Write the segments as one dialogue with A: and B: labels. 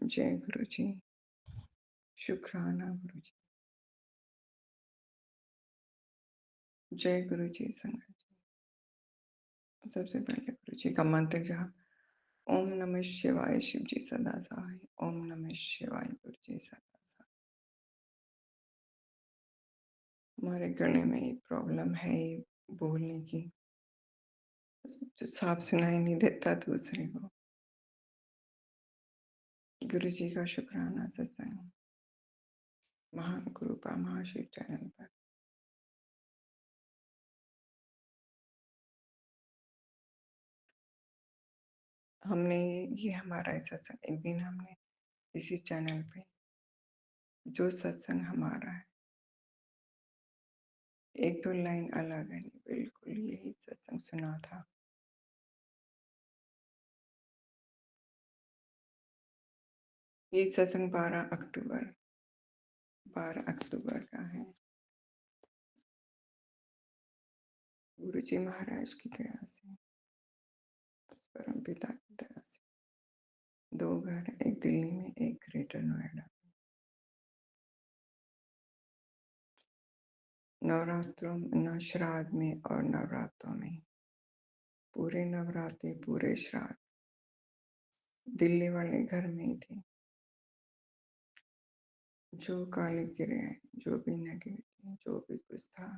A: जय गुरु जी। शुक्राना गुरु जी। जय गुरु जी संगत जी। सबसे पहले गुरु जी का मंत्र जाप। ओम नमः शिवाय शिव जी सदा सहाय। ओम नमः शिवाय गुरु जी सदा सहाय। हमारे गले में एक प्रॉब्लम है बोलने की, जो साफ सुनाई नहीं देता दूसरे को। गुरु जी का शुक्राना सत्संग महान कृपा महाशिव चैनल पर। हमने ये हमारा सत्संग एक दिन हमने इसी चैनल पे जो सत्संग हमारा है, एक दो लाइन अलग है, बिल्कुल यही सत्संग सुना था। ये सत्संग 12 अक्टूबर का है। गुरु जी महाराज की दया से, परम पिता की दया से। 2 घर, एक दिल्ली में, एक ग्रेटर नोएडा। नवरात्रों श्राद्ध में और नवरात्रों में, पूरे नवरात्रे पूरे श्राद्ध दिल्ली वाले घर में ही थे। जो काली क्रियाएं, जो भी नेगेटिव, जो भी कुछ था,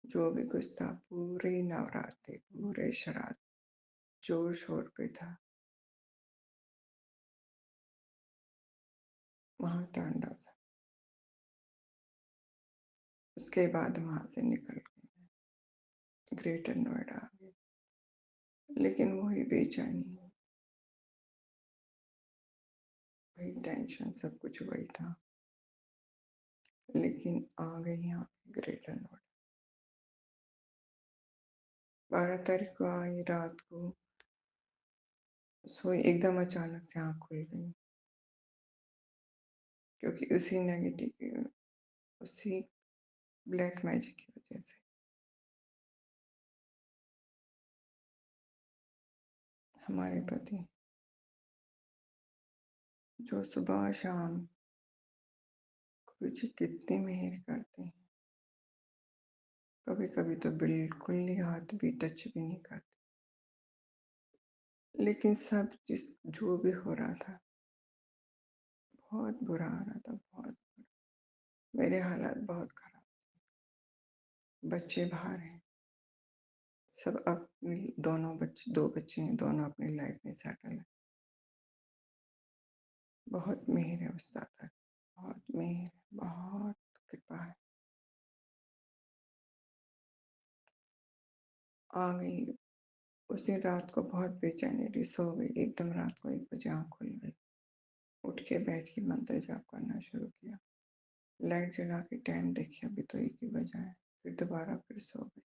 A: जो भी कुछ था, पूरे नवरात्रे पूरे श्राद्ध जोर शोर पे था। महातांडव था। उसके बाद वहां से निकल गए, ग्रेटर नोएडा आ गए। लेकिन वही बेचैनी, वही टेंशन, सब कुछ वही था। लेकिन आ गई यहाँ ग्रेटर नोएडा। 12 तारीख को आई रात को, सोई एकदम अचानक से आँख खुल गई, क्योंकि उसी नेगेटिव की, उसी ब्लैक मैजिक की वजह से हमारे पति, जो सुबह शाम गुरु जी कितनी मेहर करते हैं, कभी कभी तो बिल्कुल ही हाथ भी टच भी नहीं करते। लेकिन सब जो भी हो रहा था, बहुत बुरा हो रहा था, बहुत बुरा। मेरे हालात बहुत खराब, बच्चे बाहर हैं, सब अपनी, दो बच्चे हैं, दोनों अपनी लाइफ में सेटल है। बहुत मेहर है उस दाता की, बहुत मेहर, बहुत कृपा है। आ गई उस दिन रात को, बहुत बेचैनी रही, सो गई। एकदम रात को 1 बजे आँख खुल गई। उठ के बैठ के मंत्र जाप करना शुरू किया। लाइट जला के टाइम देखी, अभी तो 1 ही बजा है। फिर दोबारा फिर सो गई।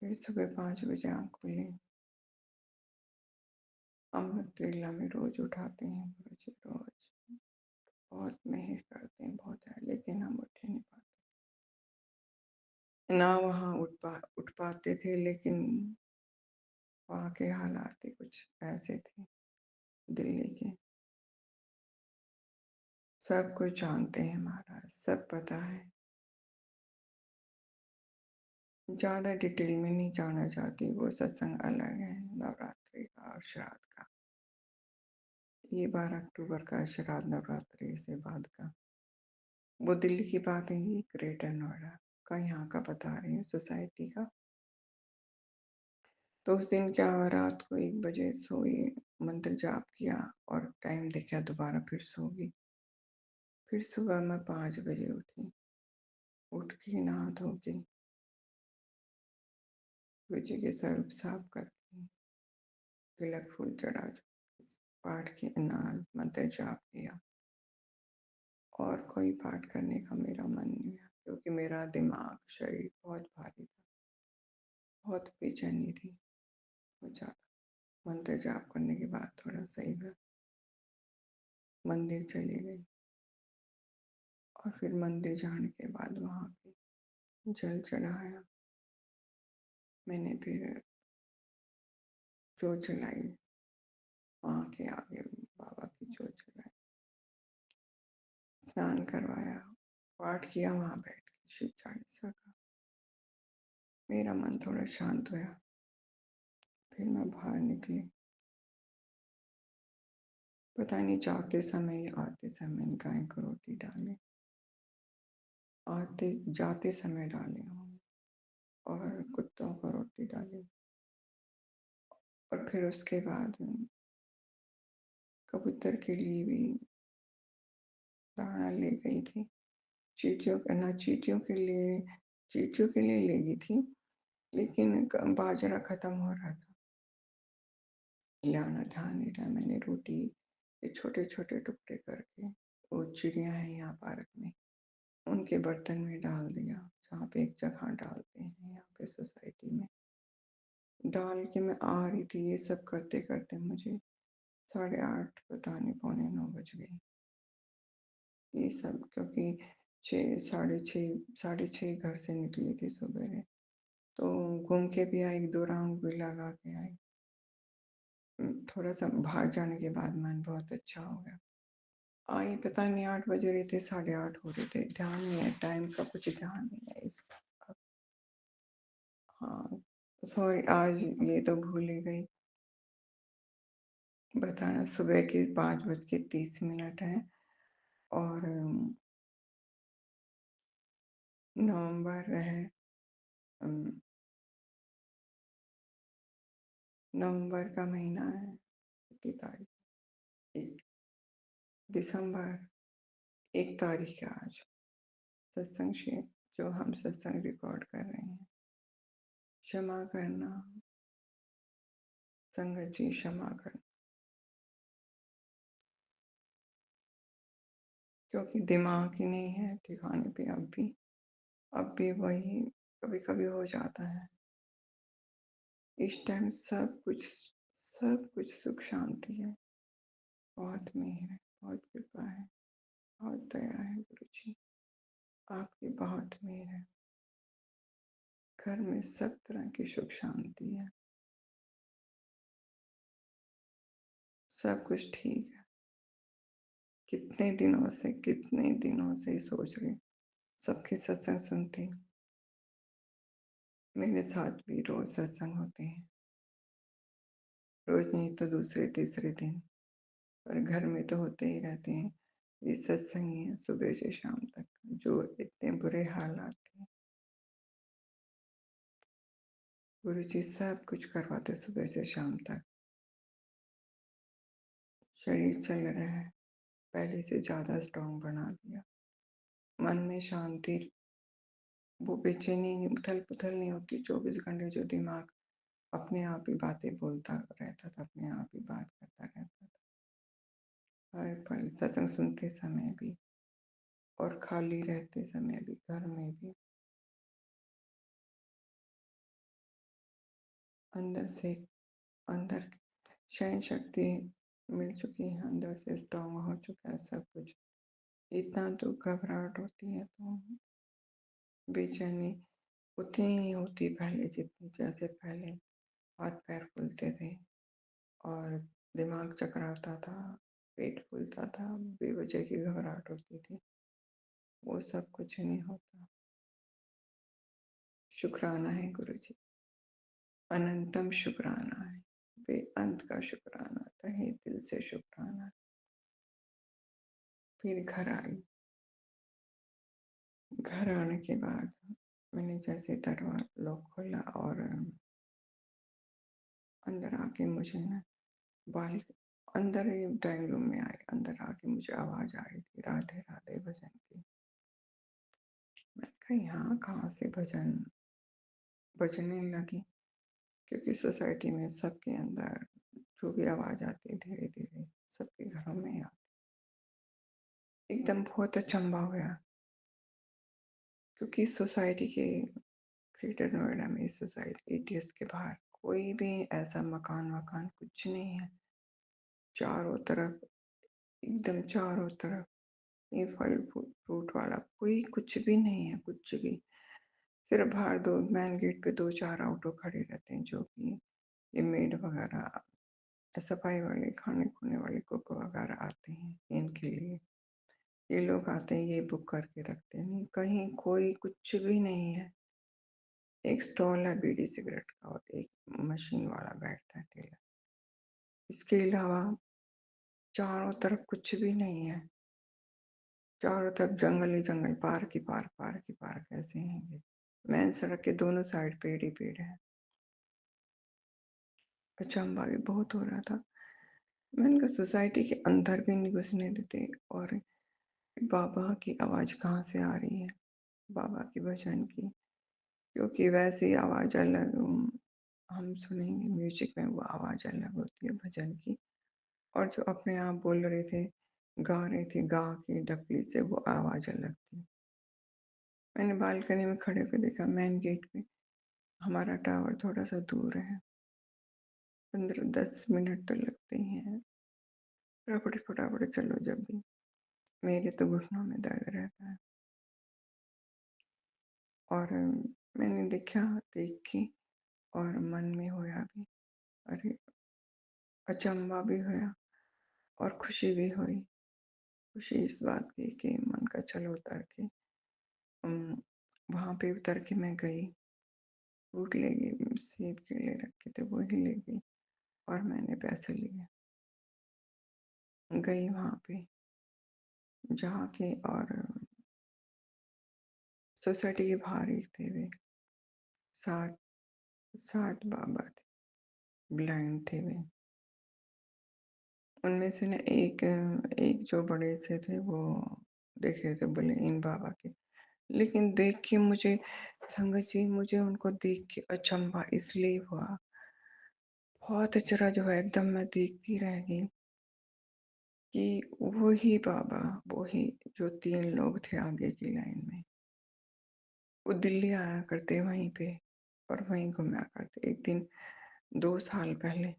A: फिर सुबह 5 बजे आँख खुली। अमृत वेला में रोज उठाते हैं गुरु जी, रोज बहुत मेहर करते हैं, बहुत है, लेकिन हम उठ ही नहीं पाते। ना वहाँ उठ पाते थे, लेकिन वहाँ के हालात ही कुछ ऐसे थे दिल्ली के। सब कुछ जानते हैं महाराज, सब पता है। ज़्यादा डिटेल में नहीं जाना चाहती, वो सत्संग अलग है, नवरात्रि का और श्राद्ध का। ये 12 अक्टूबर का श्राद्ध, नवरात्रि से बाद का। वो दिल्ली की बात है, ये ग्रेटर नोएडा का, यहाँ का बता रही हूँ, सोसाइटी का। तो उस दिन क्या हुआ, रात को 1 बजे सोई, मंत्र जाप किया और टाइम देखा, दोबारा फिर सो गई। फिर सुबह मैं 5 बजे उठी। उठ के नहा धो के गुरु जी के स्वरूप साफ करके, तिलक फूल चढ़ा, पाठ के मंत्र जाप किया। और कोई पाठ करने का मेरा मन नहीं है, क्योंकि मेरा दिमाग, शरीर बहुत भारी था, बहुत बेचैनी थी, बहुत ज़्यादा। मंत्र जाप करने के बाद थोड़ा सही हुआ। मंदिर चली गई और फिर मंदिर जाने के बाद वहाँ पे जल चढ़ाया। मैंने फिर जोत जलाई, माँ के आगे बाबा की जोत जलाई, स्नान करवाया, पाठ किया वहाँ बैठ के शिव चालीसा का। मेरा मन थोड़ा शांत हुआ। फिर मैं बाहर निकली। पता नहीं जाते समय या आते समय गाय को रोटी डाली, आते जाते समय डाली हूँ, और कुत्तों को रोटी डाली, और फिर उसके बाद कबूतर के लिए भी दाना ले गई थी। चींटियों के लिए ले गई थी, लेकिन बाजरा खत्म हो रहा था, लाना था नहीं रहा। मैंने रोटी के छोटे छोटे टुकड़े करके, वो चिड़िया है यहाँ पार्क में, उनके बर्तन में डाल दिया, जहाँ पे एक जगह डालते हैं यहाँ पे सोसाइटी में। डाल के मैं आ रही थी, ये सब करते करते मुझे 8:30 पता नहीं 9:45 बज गई। ये सब क्योंकि 6 साढ़े छः घर से निकली थी सवेरे, तो घूम के भी आई, 2 राउंड भी लगा के आई। थोड़ा सा बाहर जाने के बाद मन बहुत अच्छा हो गया। आई पता नहीं 8 बज रहे थे, 8:30 हो रहे थे, ध्यान नहीं है टाइम का, कुछ ध्यान नहीं है इस। हाँ, सॉरी, आज ये तो भूल ही गई बताना। सुबह के 5:30 है, और नवंबर है, नवंबर का महीना है, कितनी तारीख, 1 दिसंबर, 1 तारीख है आज। सत्संग शेयर जो हम सत्संग रिकॉर्ड कर रहे हैं, क्षमा करना संगत जी, क्षमा करना, क्योंकि दिमाग ही नहीं है ठिकाने पे। अब भी वही कभी कभी हो जाता है। इस टाइम सब कुछ सुख शांति है, बहुत मेहर है, बहुत कृपा है, बहुत दया है गुरु जी, आपकी बहुत मेहर है। घर में सब तरह की सुख शांति है, सब कुछ ठीक है। कितने दिनों से सोच रही, सबके सत्संग सुनते, मेरे साथ भी रोज सत्संग होते हैं, रोज नहीं तो दूसरे तीसरे दिन, पर घर में तो होते ही रहते हैं। ये सत्संग ही है सुबह से शाम तक, जो इतने बुरे हालात थे, गुरु जी सब कुछ करवाते सुबह से शाम तक। शरीर चल रहा है, पहले से ज्यादा स्ट्रांग बना दिया। मन में शांति, वो बेचैनी उथल पुथल नहीं होती 24 घंटे, जो दिमाग अपने आप ही बातें बोलता रहता था, अपने आप ही बात करता रहता था, हर पल सत्संग सुनते समय भी और खाली रहते समय भी, घर में भी। अंदर सहन शक्ति मिल चुकी है, अंदर से स्ट्रांग हो चुका है सब कुछ। इतना तो घबराहट होती है, तो बेचैनी उतनी नहीं होती पहले जितनी, जैसे पहले हाथ पैर फूलते थे और दिमाग चकराता था, पेट फूलता था, बेवजह की घबराहट होती थी, वो सब कुछ नहीं होता। शुक्राना है गुरु जी, अनंतम शुक्राना है, बेअंत का शुक्राना, तहे दिल से शुक्राना। फिर घर आई। घर आने के बाद मैंने जैसे दरवाजा लॉक खोला, और अंदर आके मुझे ना बाल अंदर ही ड्राइंग रूम में आए, अंदर आके मुझे आवाज आ रही थी राधे राधे भजन की। मैं कहा यहाँ कहाँ से भजन बजने लगी, क्योंकि सोसाइटी में सबके अंदर जो भी आवाज आती है धीरे धीरे सबके घरों में आती। एकदम बहुत अचंभा हुआ, क्योंकि सोसाइटी के ग्रेटर नोएडा में सोसाइटी एटीएस के बाहर कोई भी ऐसा मकान वकान कुछ नहीं है। चारों तरफ, एकदम चारों तरफ ये फल फ्रूट वाला कोई कुछ भी नहीं है, कुछ भी। सिर्फ बाहर दो मेन गेट पे 2-4 ऑटो खड़े रहते हैं, जो कि ये मेड वगैरह सफाई वाले, खाने-खूने वाले कुक वगैरह आते हैं इनके लिए। ये लोग आते हैं, ये बुक करके रखते हैं। कहीं कोई कुछ भी नहीं है। एक स्टॉल है बीड़ी सिगरेट का और एक मशीन वाला बैठता है ठेला। इसके अलावा चारों तरफ कुछ भी नहीं है। चारों तरफ जंगल ही जंगल, पार्क ही पार्क, पार्क ही पार्क ऐसे हैं ये। मेन सड़क के दोनों साइड पेड़ ही पेड़ है। अचंभा भी बहुत हो रहा था। मैंने कहा सोसाइटी के अंदर भी नहीं घुसने देते और बाबा की आवाज़ कहाँ से आ रही है? बाबा की भजन की, क्योंकि वैसी आवाज़ अलग हम सुनेंगे म्यूज़िक में वो आवाज़ अलग होती है भजन की और जो अपने आप बोल रहे थे, गा रहे थे, गा के डफली से वो आवाज़ अलग थी। मैंने बालकनी में खड़े होके देखा मेन गेट पे, हमारा टावर थोड़ा-सा दूर है। 15-10 मिनट तो लगते ही हैं। फटाफट चलो जब भी। मेरे तो घुटनों में दर्द रहता है और मैंने देखा, देख के और मन में होया भी, अरे! अचंभा भी होया और खुशी भी हुई। खुशी इस बात की कि मन का चलो उतर के वहाँ पे उतर के मैं गई, फ्रूट ले गई, सेब केले रखे थे वही ले गई और मैंने पैसे लिए। गई वहाँ पे जहाँ के और सोसाइटी के बाहर ही थे वे। 7 7 बाबा थे, ब्लाइंड थे वे। उनमें से ना एक जो बड़े से थे वो देख रहे थे, बोले इन बाबा के, लेकिन देख के मुझे संगत जी, मुझे उनको देख के अचंभा इसलिए हुआ, बहुत अचरज हुआ, एकदम मैं देखती रह गई कि वही बाबा, वही जो 3 लोग थे आगे की लाइन में, वो दिल्ली आया करते वहीं पे और वहीं घूमा करते। एक दिन 2 साल पहले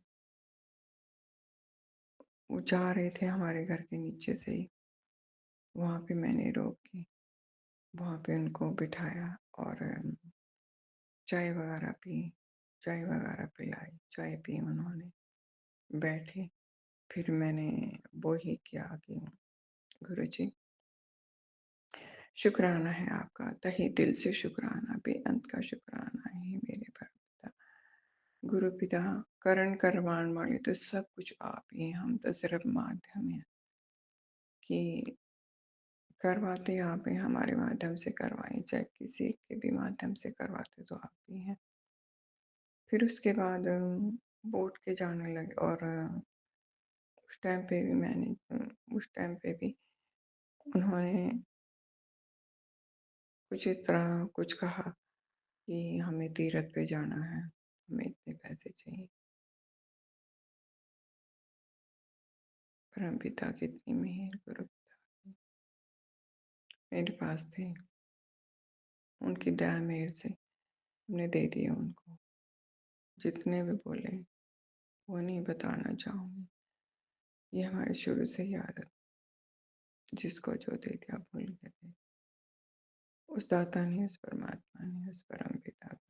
A: वो जा रहे थे हमारे घर के नीचे से ही, वहाँ पे मैंने रोक के वहाँ पे उनको बिठाया और चाय वगैरह पी, चाय वगैरह पिलाई, चाय पी उन्होंने, बैठे। फिर मैंने वो ही किया कि गुरुजी, शुक्राना है आपका, तहे दिल से शुक्राना, बेअंत का शुक्राना है मेरे परमपिता। गुरु पिता करण करवाण वाले तो सब कुछ आप ही हैं, हम तो सिर्फ माध्यम हैं कि करवाते आप हैं, हमारे माध्यम से करवाएं, चाहे किसी के भी माध्यम से करवाते तो आप ही हैं। फिर उसके बाद वो उठ के जाने लगे और उस टाइम पे भी मैंने उस टाइम पे भी उन्होंने कुछ इस तरह कुछ कहा कि हमें तीरथ पे जाना है, हमें इतने पैसे चाहिए। परमपिता की इतनी मेहर, गुरु मेरे पास थे, उनकी दया मेहर से हमने दे दिए उनको। जितने भी बोले वो नहीं बताना चाहूँगी। ये हमारी शुरू से ही आदत, जिसको जो दे दिया भूल गए थे। उस दाता ने, उस परमात्मा ने, उस परमपिता को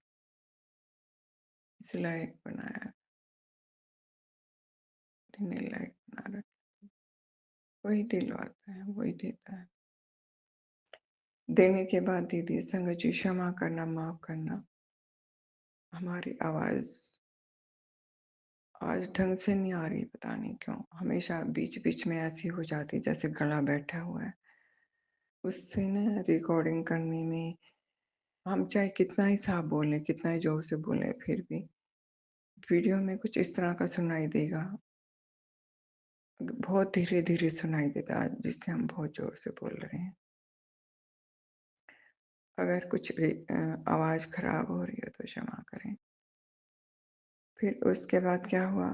A: इस लायक बनाया, देने लायक बना रखा। वही दिलवाता है, वही देता है। देने के बाद दे दिए। संगत जी, क्षमा करना, माफ करना। हमारी आवाज़ आज ढंग से नहीं आ रही, पता नहीं क्यों। हमेशा बीच-बीच में ऐसी हो जाती जैसे गला बैठा हुआ है। उससे ना रिकॉर्डिंग करने में हम चाहे कितना ही साफ बोलें, कितना ही ज़ोर से बोलें, फिर भी वीडियो में कुछ इस तरह का सुनाई देगा। बहुत धीरे-धीरे सुनाई देता है, जिससे हम बहुत ज़ोर से बोल रहे हैं। अगर कुछ आवाज़ खराब हो रही हो तो क्षमा करें। फिर उसके बाद क्या हुआ,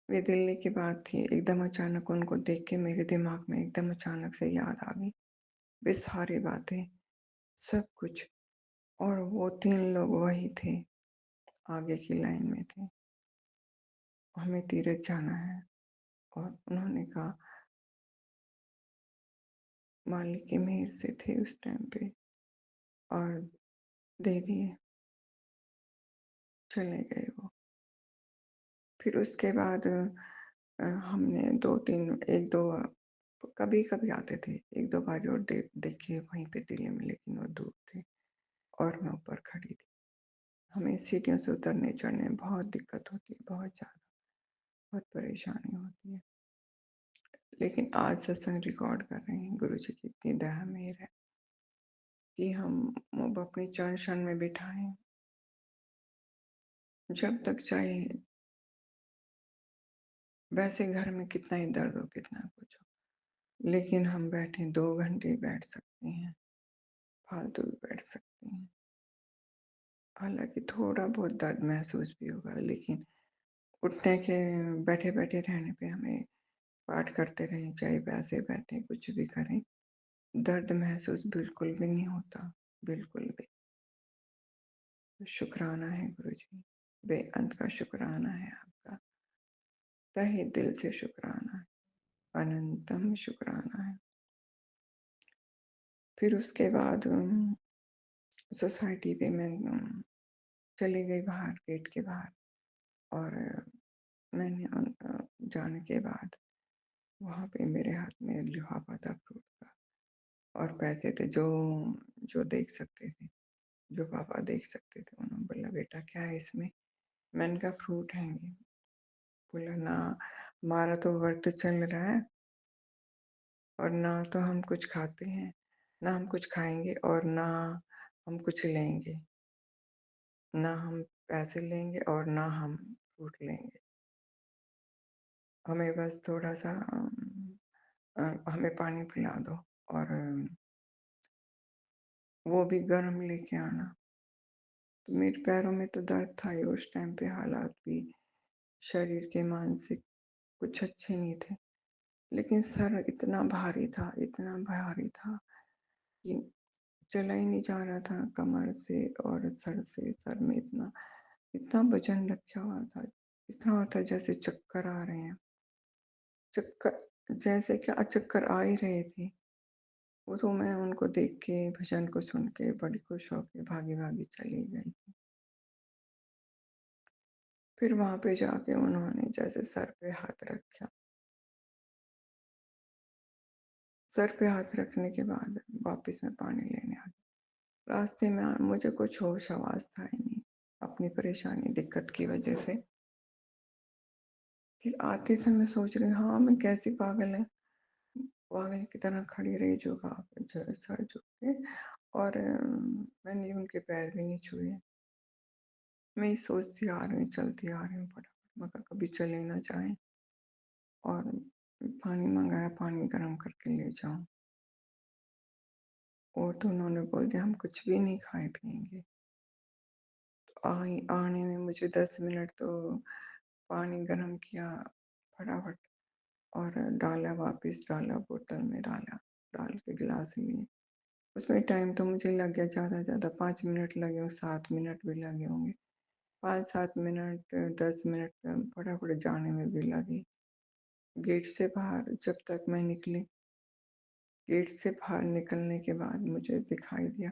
A: वे दिल्ली की बात थी, एकदम अचानक उनको देख के मेरे दिमाग में एकदम अचानक से याद आ गई। वे सारी बातें, सब कुछ, और वो 3 लोग वही थे, आगे की लाइन में थे। हमें तीरथ जाना है और उन्होंने कहा, मालिक की मेहर से थे उस टाइम पे और दे दिए, चले गए वो। फिर उसके बाद हमने 2-3 1-2 कभी-कभी आते थे। 1-2 बारी और देखे वहीं पे दिल्ली में, लेकिन वो दूर थे और मैं ऊपर खड़ी थी। हमें सीढ़ियों से उतरने-चढ़ने में बहुत दिक्कत होती है, बहुत ज़्यादा, बहुत परेशानी होती है। लेकिन आज सत्संग रिकॉर्ड कर रहे हैं, गुरुजी की इतनी दया मेहर है कि हम अब अपने चरण शरण में बिठाएँ, जब तक चाहे। वैसे घर में कितना ही दर्द हो, कितना कुछ हो, लेकिन हम बैठे 2 घंटे बैठ सकते हैं, फालतू भी बैठ सकते हैं। हालाँकि थोड़ा बहुत दर्द महसूस भी होगा, लेकिन उठने के बैठे-बैठे रहने पे हमें पाठ करते रहें, चाहे वैसे बैठें, कुछ भी करें, दर्द महसूस बिल्कुल भी नहीं होता, बिल्कुल भी। शुक्राना है गुरुजी, बेअंत का शुक्राना है आपका, तहे दिल से शुक्राना है, अनंतम शुक्राना है। फिर उसके बाद सोसाइटी पे मैं चली गई बाहर, गेट के बाहर, और मैंने जाने के बाद वहाँ पे मेरे हाथ में लिफाफा था फ्रूट का, और पैसे थे जो जो देख सकते थे, जो पापा देख सकते थे। उन्होंने बोला, बेटा क्या है इसमें? मैंने कहा फ्रूट है ये। बोला, ना हमारा तो व्रत चल रहा है और ना तो हम कुछ खाते हैं, ना हम कुछ खाएंगे और ना हम कुछ लेंगे, ना हम पैसे लेंगे और ना हम फ्रूट लेंगे। हमें बस थोड़ा सा हमें पानी पिला दो, और वो भी गर्म लेके आना। तो मेरे पैरों में तो दर्द था ही उस टाइम पे, हालात भी शरीर के मानसिक कुछ अच्छे नहीं थे। लेकिन सर इतना भारी था, इतना भारी था कि चला ही नहीं जा रहा था कमर से और सर से। सर में इतना इतना वजन रखा हुआ था, इतना होता जैसे चक्कर आ रहे हैं। चक्कर जैसे क्या चक्कर आ ही रहे थे। वो तो मैं उनको देख के, भजन को सुन के बड़ी खुश होके भागी-भागी चली गई। फिर वहाँ पे जाके उन्होंने जैसे सर पे हाथ रखा। सर पे हाथ रखने के बाद वापस मैं पानी लेने आ गई। रास्ते में मुझे कुछ होश-हवास था ही नहीं, अपनी परेशानी, दिक्कत की वजह से। फिर आते समय सोच रही हूँ, हाँ, मैं कैसी पागल है, पागल की तरह खड़ी रही सर झुक के, और मैंने उनके पैर भी नहीं छुए। मैं ये सोचती आ रही हूँ, चलती आ रही हूँ फटाफट, मैं कहा कभी चले ना जाएँ, और पानी मँगाया, पानी गरम करके ले जाऊँ। और तो उन्होंने बोल दिया, हम कुछ भी नहीं खाए पिएँगे। आने में मुझे 10 मिनट तो पानी गरम किया फटाफट, और डाला, वापस डाला, बोतल में डाला, डाल के गिलास लिए। उसमें टाइम तो मुझे लग गया, ज़्यादा से ज़्यादा 5 मिनट लगे हों, 7 मिनट भी लगे होंगे। 5-7 मिनट, 10 मिनट फटाफट जाने में भी लगे। गेट से बाहर जब तक मैं निकली, गेट से बाहर निकलने के बाद मुझे दिखाई दिया,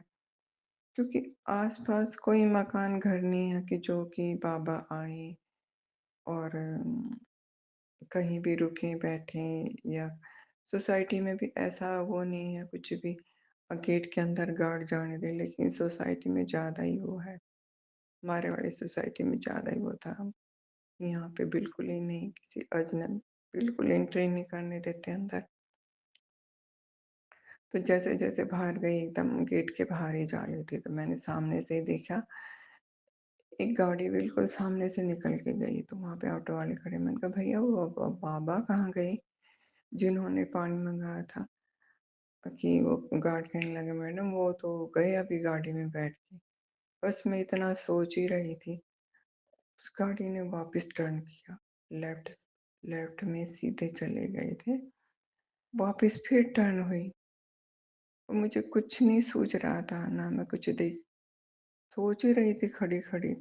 A: क्योंकि आस-पास कोई मकान, घर नहीं है कि जो कि बाबा आए और कहीं भी रुकें, बैठें, या सोसाइटी में भी ऐसा वो नहीं है कुछ भी, गेट के अंदर गार्ड जाने दें, लेकिन सोसाइटी में ज़्यादा ही वो है। हमारे वाली सोसाइटी में ज़्यादा ही वो था। यहाँ पे बिल्कुल ही नहीं, किसी बिल्कुल एंट्री नहीं करने देते अंदर। तो जैसे-जैसे बाहर गई, एकदम गेट के बाहर ही जा रही थी, तो मैंने सामने से ही देखा, एक गाड़ी बिल्कुल सामने से निकल के गई, तो वहाँ पे ऑटो वाले खड़े। मैंने कहा, भैया वो बाबा कहाँ गए, जिन्होंने पानी मँगाया था? कि वो गार्ड कहने लगे, मैडम वो तो गए अभी गाड़ी में बैठ के। बस मैं इतना सोच ही रही थी, उस गाड़ी ने वापस टर्न किया, लेफ्ट लेफ्ट में सीधे चले गए थे, वापस फिर टर्न हुई। और मुझे कुछ नहीं सूझ रहा था, ना मैं कुछ देख, सोच ही रही थी खड़ी-खड़ी।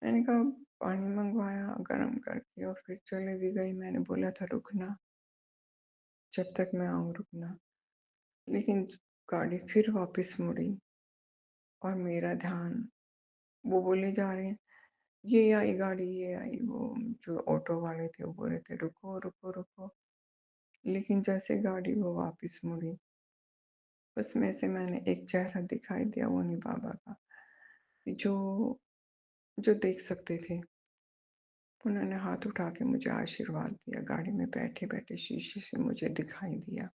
A: मैंने कहा पानी मँगवाया गरम करके और फिर चले भी गई। मैंने बोला था रुकना, जब तक मैं आऊँ रुकना। लेकिन गाड़ी फिर वापस मुड़ी और मेरा ध्यान, वो बोले जा रहे हैं, ये आई गाड़ी, ये आई, वो जो ऑटो वाले थे वो बोल रहे थे रुको, रुको, रुको। लेकिन जैसे गाड़ी वो वापस मुड़ी, उसमें से मैंने एक चेहरा दिखाई दिया उन्हीं बाबा का, जो जो देख सकते थे। उन्होंने हाथ उठा के मुझे आशीर्वाद दिया, गाड़ी में बैठे-बैठे शीशे से मुझे दिखाई दिया।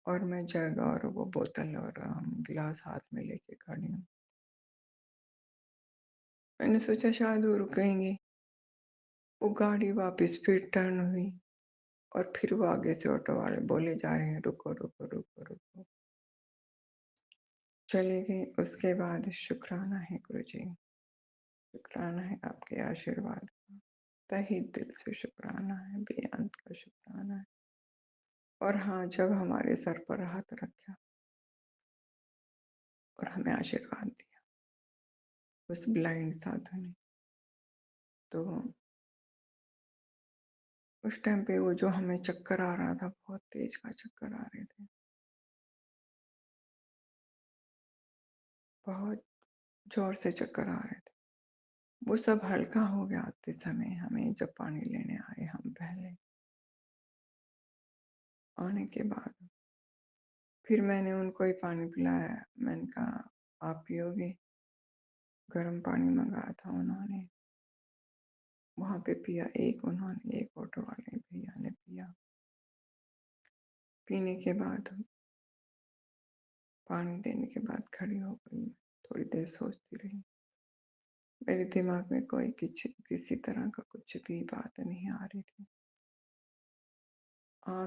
A: और मैं जग और वो बोतल और गिलास हाथ में लेके खड़ी हूँ। मैंने सोचा शायद वो रुकेंगे। वो गाड़ी वापस फिर टर्न हुई और फिर वो आगे से ऑटो वाले बोले जा रहे हैं रुको, रुको, रुको, रुको। चले गए। उसके बाद शुक्राना है गुरुजी, शुक्राना है आपके आशीर्वाद का। तहे दिल से शुक्राना है, बेअंत का शुक्राना है। और हाँ, जब हमारे सर पर हाथ रखा और हमें आशीर्वाद दिया उस ब्लाइंड साधु ने, तो उस टाइम पे वो जो हमें चक्कर आ रहा था, बहुत तेज का चक्कर आ रहे थे, बहुत जोर से चक्कर आ रहे थे। वो सब हल्का हो गया आते समय, हमें जब पानी लेने आए हम पहले। आने के बाद फिर मैंने उनको ही पानी पिलाया। मैंने कहा आप पियोगे? गर्म पानी मंगाया था उन्होंने, वहाँ पे पिया। एक उन्होंने, एक ऑटो वाले भैया ने पिया। पीने के बाद, पानी देने के बाद खड़ी हो गई। थोड़ी देर सोचती रही। मेरे दिमाग में कोई किसी तरह का कुछ भी बात नहीं आ रही थी।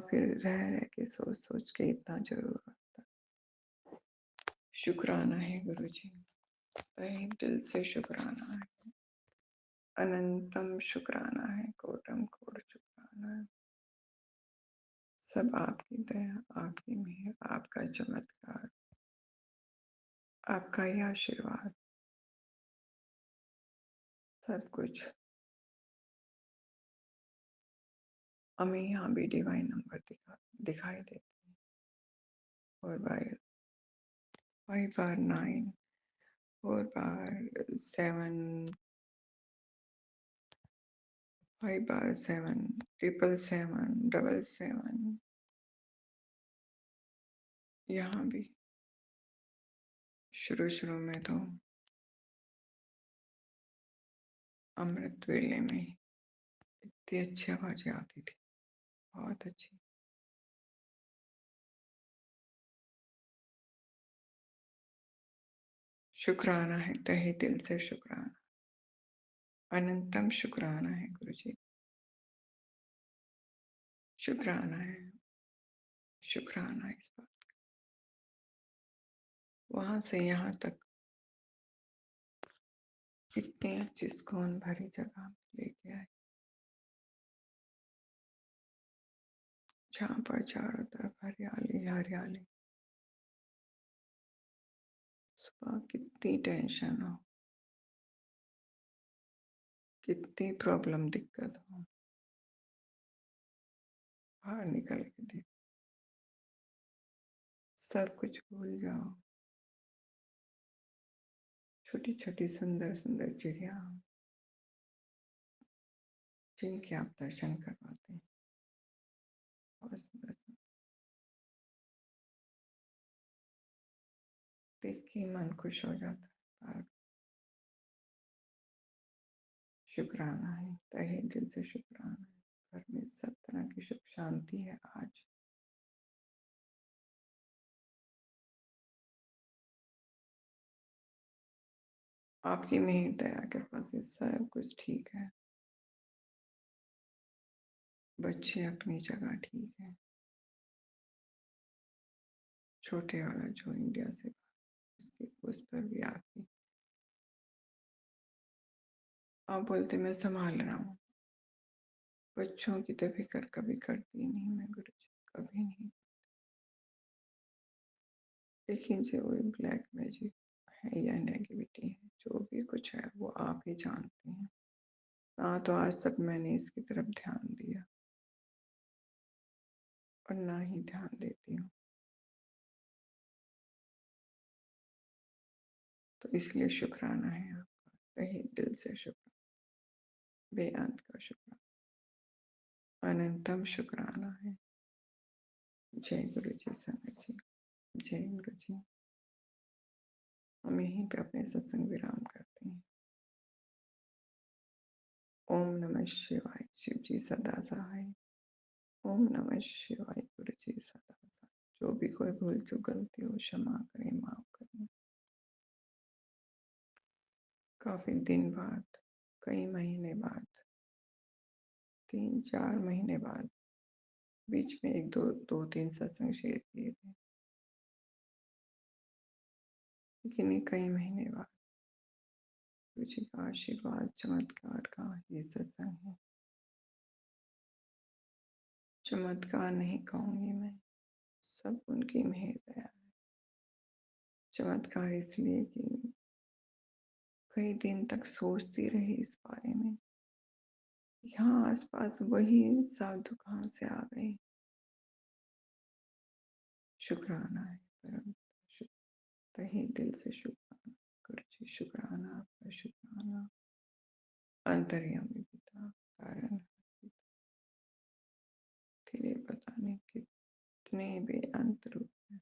A: फिर रह रह के सोच सोच के इतना जरूर आता। शुक्राना है गुरुजी, तहे दिल से शुक्राना है, अनंतम शुक्राना है, कोटम कोट शुक्राना है। सब आपकी दया, आपकी मेहर, आपका चमत्कार, आपका ही आशीर्वाद, सब कुछ। हमें यहाँ भी डिवाइन नंबर दिखाई देते हैं। 4/5/9, 4/7, 5/7, 777, 777। यहाँ भी शुरू में तो अमृत वेले में इतनी अच्छी आवाजें आती थी, बहुत अच्छी। शुक्राना है, तहे दिल से शुक्राना, अनंतम शुक्राना है गुरुजी, शुक्राना है, शुक्राना इस बात। वहां से यहाँ तक इतनी अच्छी सुकून भरी जगह लेके आए, जहाँ पर चारों तरफ हरियाली हरियाली। सुबह कितनी टेंशन हो, कितनी प्रॉब्लम दिक्कत हो, बाहर निकल के देख, सब कुछ भूल जाओ। छोटी छोटी सुंदर सुंदर चिड़िया, जिनके आप दर्शन करवाते हैं, बहुत सुंदर सुंदर, देख के मन खुश हो जाता है। शुक्राना है, तहे दिल से शुक्राना है। घर में सब तरह की सुख शांति है आज। आपकी मेहर दया कृपा से सब कुछ ठीक है। बच्चे अपनी जगह ठीक है। छोटे वाला जो इंडिया से, उसकी उस पर भी आपकी, आप बोलते मैं संभाल रहा हूँ। बच्चों की तो फिक्र कभी करती नहीं मैं गुरुजी, कभी नहीं। लेकिन जो ब्लैक मैजिक है या नेगेटिविटी है, जो भी कुछ है वो आप ही जानते हैं। ना तो आज तक मैंने इसकी तरफ ध्यान दिया और ना ही ध्यान देती हूँ, तो इसलिए शुक्राना है आपका। तहे दिल से शुक्राना, बेअंत का शुक्राना, अनंतम शुक्राना है। जय गुरु जी संगत जी, जय गुरु जी। हम यहीं पे अपने सत्संग विराम करते हैं। ओम नमः शिवाय, शिव जी सदा सहाय। ओम नमः शिवाय, गुरु जी सदा सहाय। जो भी कोई भूल चूक गलती हो क्षमा करें, माफ करें। काफी दिन बाद, कई महीने बाद, 3-4 महीने बाद, बीच में 1-2-3 सत्संग शेयर किए थे, लेकिन ये कई महीने बाद गुरु जी का आशीर्वाद, चमत्कार का ये सत्संग है। चमत्कार नहीं कहूंगी मैं, सब उनकी मेहर दया है। चमत्कार इसलिए कि कई दिन तक सोचती रही इस बारे में, यहाँ आसपास वही साधु कहाँ से आ गए। शुक्राना है परम, तहे दिल से शुक्राना। गुरु जी शुक्राना, आपका शुक्राना। अंतर्यामी पिता, कारण तेरे पता नहीं कितने बेअंत रूप हैं,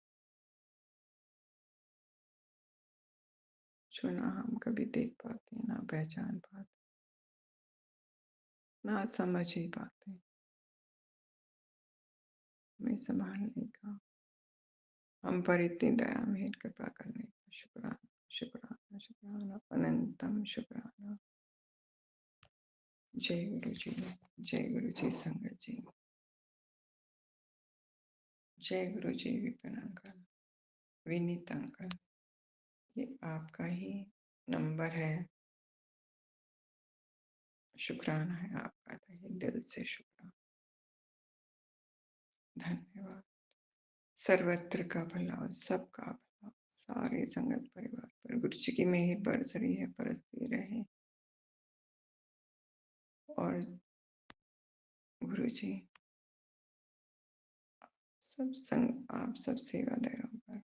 A: जो ना हम कभी देख पाते, ना पहचान पाते, ना समझ ही पाते। हमें संभालने का, हम पर इतनी दया मेहर कृपा करने का शुक्राना, शुक्राना, शुक्राना, अनंतम शुक्राना। जय गुरु जी, जय गुरु जी संगत जी, जय गुरु जी विपिन अंकल, विनीत अंकल। ये आपका ही नंबर है, शुक्राना है आपका, तहे दिल से शुक्राना। धन्यवाद। सर्वत्र का भला हो, सबका भला हो, सारे संगत परिवार पर गुरु जी की मेहर बरस रही है, बरसती रहे। और गुरु जी आप सब सेवादारों पर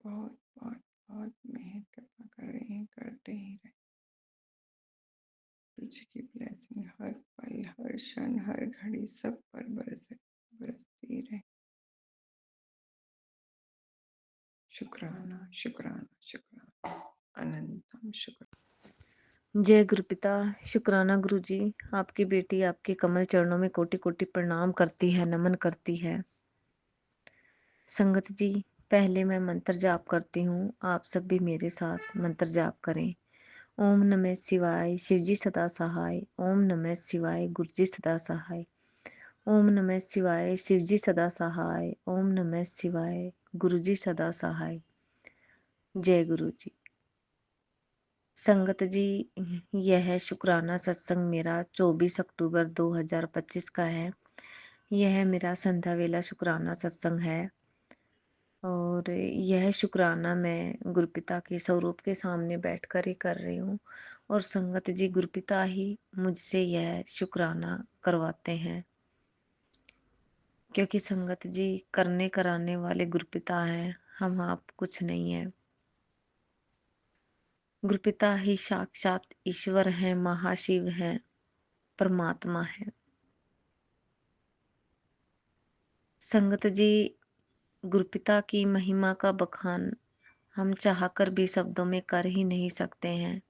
A: बहुत बहुत बहुत मेहर कृपा कर रहे हैं, करते ही रहे। गुरु जी की ब्लेसिंग हर पल, हर क्षण, हर घड़ी सब पर बरसती रहे। शुक्राना, शुक्राना, शुक्राना, अनंतम शुक्राना।
B: जय गुरुपिता। शुक्राना गुरु जी। आपकी बेटी आपके कमल चरणों में कोटि कोटि प्रणाम करती है, नमन करती है। संगत जी, पहले मैं मंत्र जाप करती हूँ, आप सब भी मेरे साथ मंत्र जाप करें। ओम नमः शिवाय, शिवजी सदा सहाय। ओम नमः शिवाय, गुरुजी सदा सहाय। ओम नमः शिवाय, शिवजी सदा सहाय। ओम नमः शिवाय, गुरुजी सदा सहाय। जय गुरु जी। संगत जी, यह शुक्राना सत्संग मेरा 24 अक्टूबर 2025 का है। यह मेरा संध्या वेला शुक्राना सत्संग है और यह शुक्राना मैं गुरुपिता के स्वरूप के सामने बैठकर ही कर रही हूँ। और संगत जी, गुरुपिता ही मुझसे यह शुक्राना करवाते हैं, क्योंकि संगत जी करने कराने वाले गुरुपिता हैं, हम आप कुछ नहीं है। गुरुपिता ही साक्षात ईश्वर हैं, महाशिव हैं, परमात्मा है। संगत जी, गुरुपिता की महिमा का बखान हम चाहकर भी शब्दों में कर ही नहीं सकते हैं।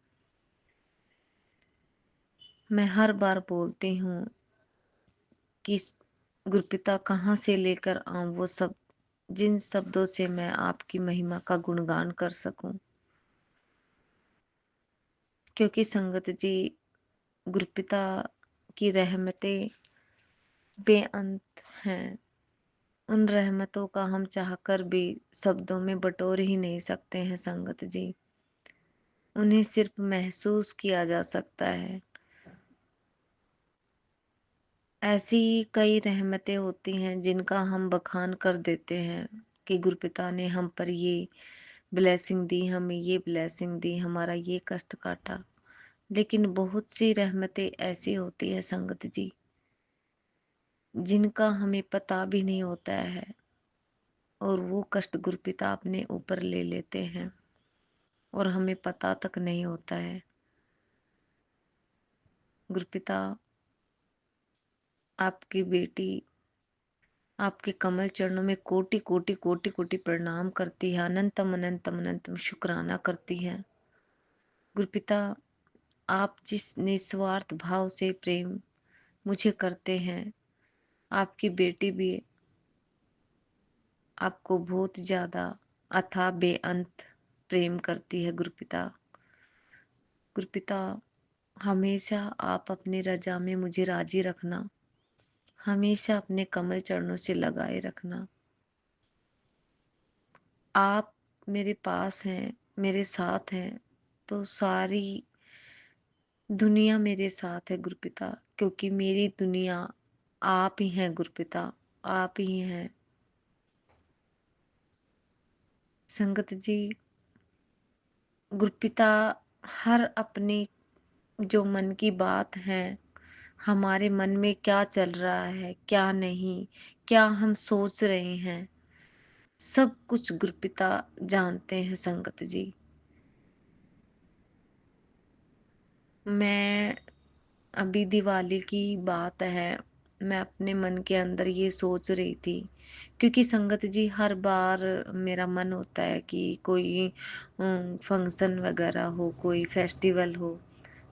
B: मैं हर बार बोलती हूँ कि गुरुपिता कहाँ से लेकर आऊं वो सब, जिन शब्दों से मैं आपकी महिमा का गुणगान कर सकूं। क्योंकि संगत जी, गुरुपिता की रहमतें बेअंत हैं। उन रहमतों का हम चाहकर भी शब्दों में बटोर ही नहीं सकते हैं संगत जी। उन्हें सिर्फ महसूस किया जा सकता है। ऐसी कई रहमतें होती हैं जिनका हम बखान कर देते हैं कि गुरुपिता ने हम पर ये ब्लेसिंग दी, हमें ये ब्लेसिंग दी, हमारा ये कष्ट काटा। लेकिन बहुत सी रहमतें ऐसी होती है संगत जी, जिनका हमें पता भी नहीं होता है और वो कष्ट गुरुपिता अपने ऊपर ले लेते हैं। और हमें पता तक नहीं होता है। गुरुपिता, आपकी बेटी आपके कमल चरणों में कोटि कोटि कोटि कोटि प्रणाम करती है, अनंतम अनंतम अनंतम शुक्राना करती है। गुरुपिता, आप जिस निस्वार्थ भाव से प्रेम मुझे करते हैं, आपकी बेटी भी आपको बहुत ज्यादा अथाह बेअंत प्रेम करती है। गुरुपिता, गुरुपिता, हमेशा आप अपनी रजा में मुझे राजी रखना, हमेशा अपने कमल चरणों से लगाए रखना। आप मेरे पास हैं, मेरे साथ हैं, तो सारी दुनिया मेरे साथ है गुरुपिता, क्योंकि मेरी दुनिया आप ही हैं गुरुपिता, आप ही हैं। संगत जी, गुरुपिता हर अपनी जो मन की बात है, हमारे मन में क्या चल रहा है, क्या नहीं, क्या हम सोच रहे हैं, सब कुछ गुरुपिता जानते हैं। संगत जी, मैं अभी दिवाली की बात है, मैं अपने मन के अंदर ये सोच रही थी, क्योंकि संगत जी हर बार मेरा मन होता है कि कोई फंक्शन वगैरह हो, कोई फेस्टिवल हो,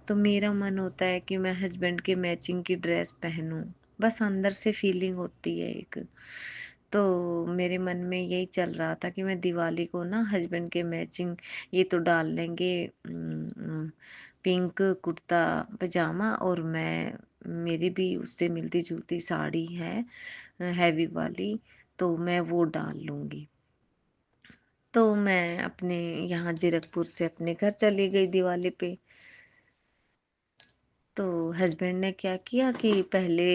B: तो मेरा मन होता है कि मैं हस्बैंड के मैचिंग की ड्रेस पहनूं। बस अंदर से फीलिंग होती है एक। तो मेरे मन में यही चल रहा था कि मैं दिवाली को ना हस्बैंड के मैचिंग ये तो डाल लेंगे, पिंक कुर्ता पजामा, और मैं मेरी भी उससे मिलती जुलती साड़ी है हैवी वाली, तो मैं वो डाल लूंगी। तो मैं अपने यहाँ जीरकपुर से अपने घर चली गई दिवाली पे। तो हस्बैंड ने क्या किया कि पहले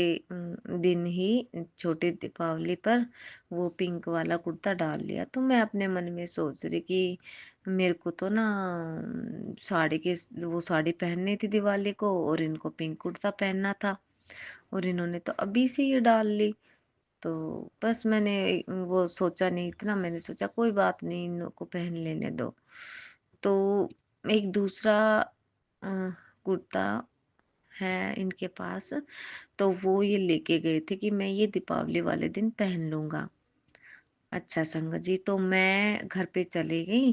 B: दिन ही छोटी दीपावली पर वो पिंक वाला कुर्ता डाल लिया। तो मैं अपने मन में सोच रही कि मेरे को तो ना साड़ी के वो साड़ी पहननी थी दिवाली को, और इनको पिंक कुर्ता पहनना था, और इन्होंने तो अभी से ये डाल ली। तो बस मैंने वो सोचा नहीं इतना, मैंने सोचा कोई बात नहीं, इनको पहन लेने दो। तो एक दूसरा कुर्ता है इनके पास, तो वो ये लेके गए थे कि मैं ये दीपावली वाले दिन पहन लूंगा। अच्छा संगत जी, तो मैं घर पे चली गई,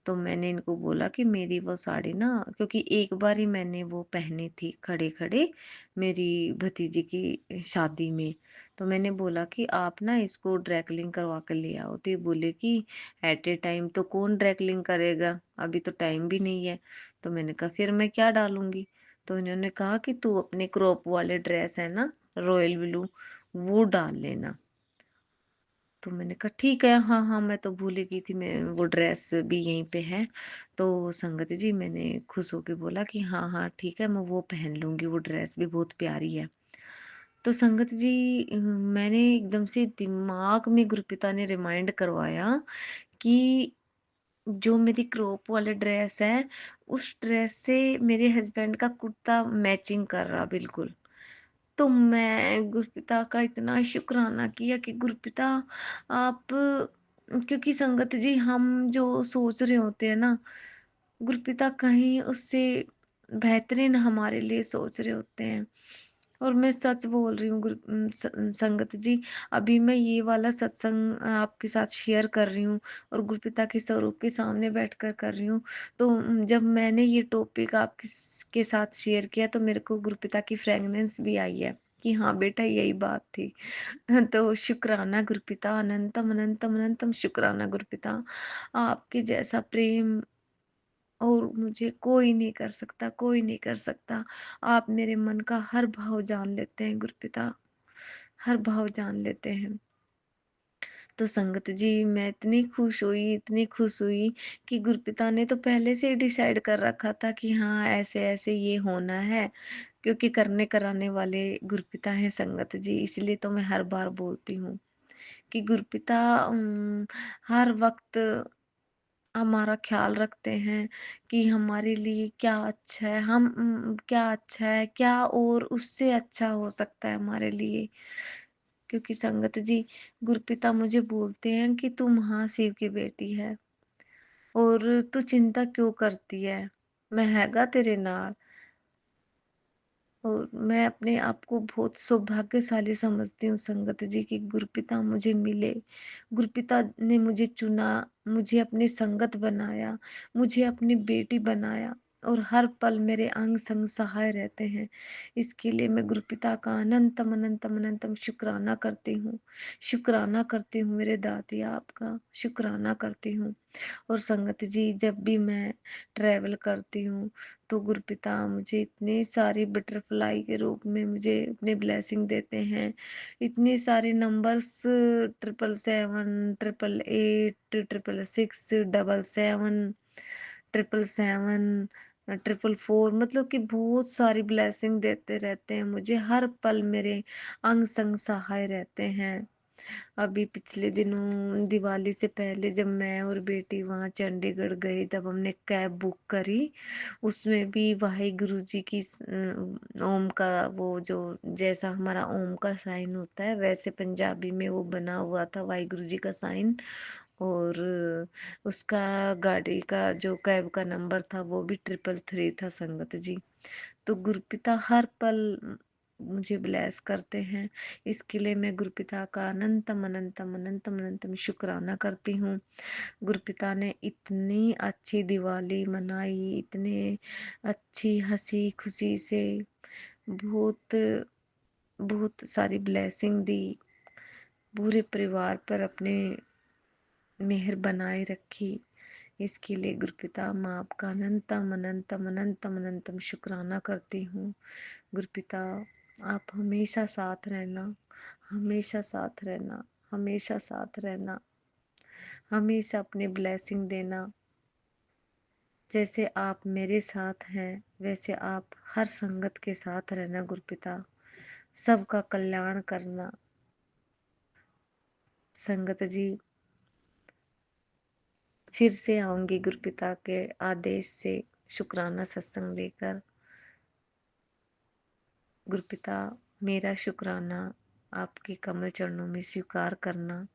B: तो मैंने इनको बोला कि मेरी वो साड़ी ना, क्योंकि एक बार ही मैंने वो पहनी थी खड़े खड़े मेरी भतीजी की शादी में। तो मैंने बोला कि आप ना इसको ड्राई क्लीन करवा कर ले आओ। तो ये बोले कि एट ए टाइम तो कौन ड्राई क्लीन करेगा, अभी तो टाइम भी नहीं है। तो मैंने कहा फिर मैं क्या डालूंगी। तो इन्होंने कहा कि तू अपने क्रॉप वाले ड्रेस है ना, रॉयल ब्लू, वो डाल लेना। तो मैंने कहा ठीक है, हाँ हाँ, मैं तो भूल ही गई थी, मैं वो ड्रेस भी यहीं पे है। तो संगत जी मैंने खुश होके बोला कि हाँ हाँ ठीक है, मैं वो पहन लूंगी, वो ड्रेस भी बहुत प्यारी है। तो संगत जी मैंने एकदम से दिमाग में गुरपिता ने रिमाइंड करवाया कि जो मेरी क्रॉप वाले ड्रेस है, उस ड्रेस से मेरे हस्बैंड का कुर्ता मैचिंग कर रहा बिल्कुल। तो मैं गुरपिता का इतना शुक्राना किया कि गुरपिता आप, क्योंकि संगत जी हम जो सोच रहे होते हैं ना, गुरपिता कहीं उससे बेहतरीन हमारे लिए सोच रहे होते हैं। और मैं सच बोल रही हूँ संगत जी, अभी मैं ये वाला सत्संग आपके साथ शेयर कर रही हूँ, और गुरपिता के स्वरूप के सामने बैठकर कर रही हूँ। तो जब मैंने ये टॉपिक आपके के साथ शेयर किया, तो मेरे को गुरपिता की फ्रेगनेंस भी आई है कि हाँ बेटा यही बात थी। तो शुक्राना गुरपिता, अनंतम अनंतम अनंतम शुक्राना गुरपिता। आपके जैसा प्रेम और मुझे कोई नहीं कर सकता, कोई नहीं कर सकता। आप मेरे मन का हर भाव जान लेते हैं गुरपिता, हर भाव जान लेते हैं। तो संगत जी मैं इतनी खुश हुई, इतनी खुश हुई कि गुरपिता ने तो पहले से ही डिसाइड कर रखा था कि हाँ ऐसे ऐसे ये होना है, क्योंकि करने कराने वाले गुरपिता हैं संगत जी। इसलिए तो मैं हर बार बोलती हूँ कि गुरपिता हर वक्त हमारा ख्याल रखते हैं कि हमारे लिए क्या अच्छा है, हम क्या अच्छा है, क्या और उससे अच्छा हो सकता है हमारे लिए। क्योंकि संगत जी गुरपिता मुझे बोलते हैं कि तू महाशिव की बेटी है। और तू चिंता क्यों करती है, मैं हैगा तेरे नाल। और मैं अपने आप को बहुत सौभाग्यशाली समझती हूँ संगत जी की गुरपिता मुझे मिले। गुरपिता ने मुझे चुना, मुझे अपनी संगत बनाया, मुझे अपनी बेटी बनाया और हर पल मेरे अंग संग सहाय रहते हैं। इसके लिए मैं गुरपिता का अनंतम अनंतम अनंतम शुक्राना करती हूँ। शुक्राना करती हूँ मेरे दादी आपका, शुक्राना करती हूँ। और संगत जी, जब भी मैं ट्रैवल करती हूँ तो गुरपिता मुझे इतनी सारी बटरफ्लाई के रूप में मुझे अपने ब्लेसिंग देते हैं। इतने सारे नंबर्स, 777, 888, 666, 777, 777, 444, मतलब कि बहुत सारी ब्लेसिंग देते रहते हैं मुझे। हर पल मेरे अंग संग सहाय रहते हैं। अभी पिछले दिनों दिवाली से पहले जब मैं और बेटी वहाँ चंडीगढ़ गए, तब हमने कैब बुक करी। उसमें भी वाहिगुरु जी की ओम का वो जो जैसा हमारा ओम का साइन होता है वैसे पंजाबी में वो बना हुआ था वाहिगुरु जी का साइन। और उसका गाड़ी का जो कैब का नंबर था वो भी 333 था संगत जी। तो गुरपिता हर पल मुझे ब्लेस करते हैं। इसके लिए मैं गुरपिता का अनंतम अनंतम अनंतम अनंतम शुक्राना करती हूँ। गुरपिता ने इतनी अच्छी दिवाली मनाई, इतने अच्छी हंसी खुशी से, बहुत बहुत सारी ब्लेसिंग दी, पूरे परिवार पर अपने मेहर बनाए रखी। इसके लिए गुरपिता माँ आपका अनंतम अनंतम अनंतम अनंतम शुक्राना करती हूँ। गुरपिता, आप हमेशा साथ रहना, हमेशा साथ रहना, हमेशा साथ रहना, हमेशा अपनी ब्लेसिंग देना। जैसे आप मेरे साथ हैं वैसे आप हर संगत के साथ रहना गुरपिता, सबका कल्याण करना। संगत जी, फिर से आऊंगी गुरपिता के आदेश से शुक्राना सत्संग लेकर। गुरपिता, मेरा शुक्राना आपके कमल चरणों में स्वीकार करना।